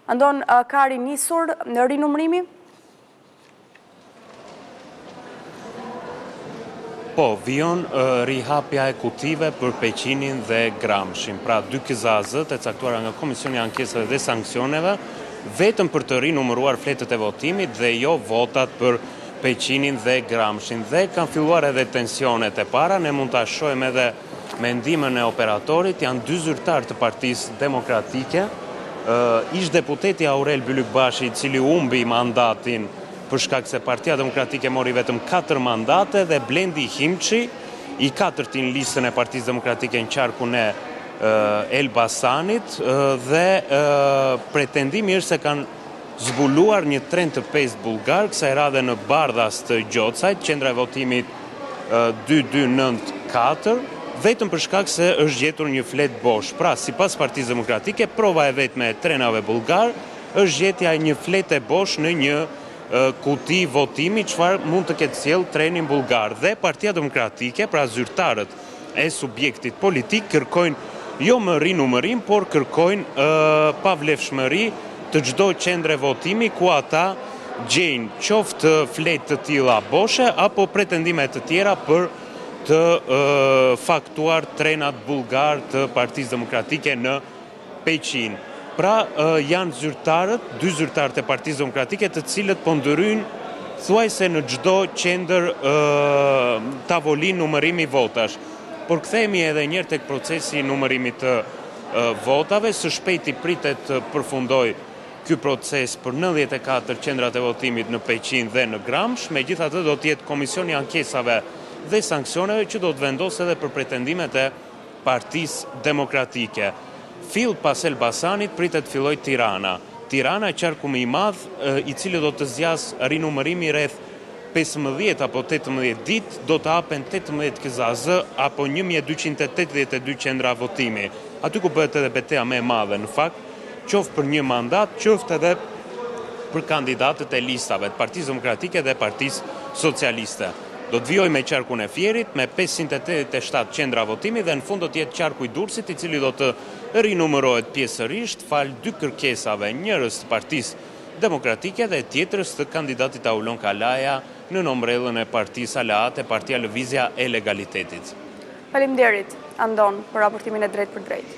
Andon, ka rinisur në rinumërimi? Po, vion rihapja e kutive për Peqinin dhe Gramshin. Pra, dy kizazët e caktuara nga Komisioni i Ankesave dhe Sanksioneve, vetëm për të rinumëruar fletët e votimit dhe jo votat për Peqinin dhe Gramshin. Dhe kanë filluar edhe tensionet e para, ne mund të shohim edhe me ndihmën e operatorit, janë dy zyrtar të Partisë Demokratike, ish deputeti Aurel Bylykbashi, i cili humbi mandatin për shkak se Partia Demokratike mori vetëm 4 mandate, dhe Blendi Himçi, i 4-ti në listën e Partisë Demokratike në qarkun e Elbasanit, dhe pretendimi është se kanë zbuluar një tren të 5 bullgar, kësaj radhe në Bardhas të Gjocajt, qendra e votimit 2294, vetëm për shkak se është gjetur një flet bosh. Pra, sipas Partisë Demokratike, prova e vetme e trenave bullgar është gjetja e një flete bosh në një kuti votimi, çfarë mund të ketë sjell trenin bullgar. Dhe Partia Demokratike, pra zyrtarët e subjektit politik, kërkojnë jo më rinumërim, por kërkojnë pavlefshmëri të çdo qendre votimi ku ata gjejnë qoftë fletë të tilla boshe apo pretendime të tjera për të faktuar trenat bullgar të Partisë Demokratike në Peqin. Pra, janë zyrtarët, dy zyrtarët e Partisë Demokratike, të cilët po ndryjnë thuajse në çdo qendër tavolin numërimi votash. Por kthehemi edhe një herë tek procesi i numërimit të votave, së shpejti pritet të përfundoj ky proces për 94 qendrat e votimit në Peqin dhe në Gramsh, megjithatë do të jetë Komisioni i Ankesave dhe Sanksioneve që do të vendosë edhe për pretendimet e Partisë Demokratike. Fill pas Elbasanit pritet filloj Tirana. Tirana, qarku më i madh, i cili do të zgjas rinumërimi rreth 15 apo 18 ditë, do të hapen 18 kizazë apo 1282 qendra votimi. Aty ku bëhet edhe betejë më e madhe në fakt, qoftë për një mandat, qoftë edhe për kandidatët e listave të Partisë Demokratike dhe Partisë Socialiste. Do të vijojë me qarkun e Fierit, me 587 qendra votimi, dhe në fund do të jetë qarku i Durrësit, i cili do të rinumërohet pjesërisht fal dy kërkesave, njërës të Partisë Demokratike dhe tjetrës të kandidatit Aulon Kalaja në ombrellën e Partisë Aleate, Partia Lëvizja e Legalitetit. Faleminderit, Andon, për raportimin e drejt për drejt.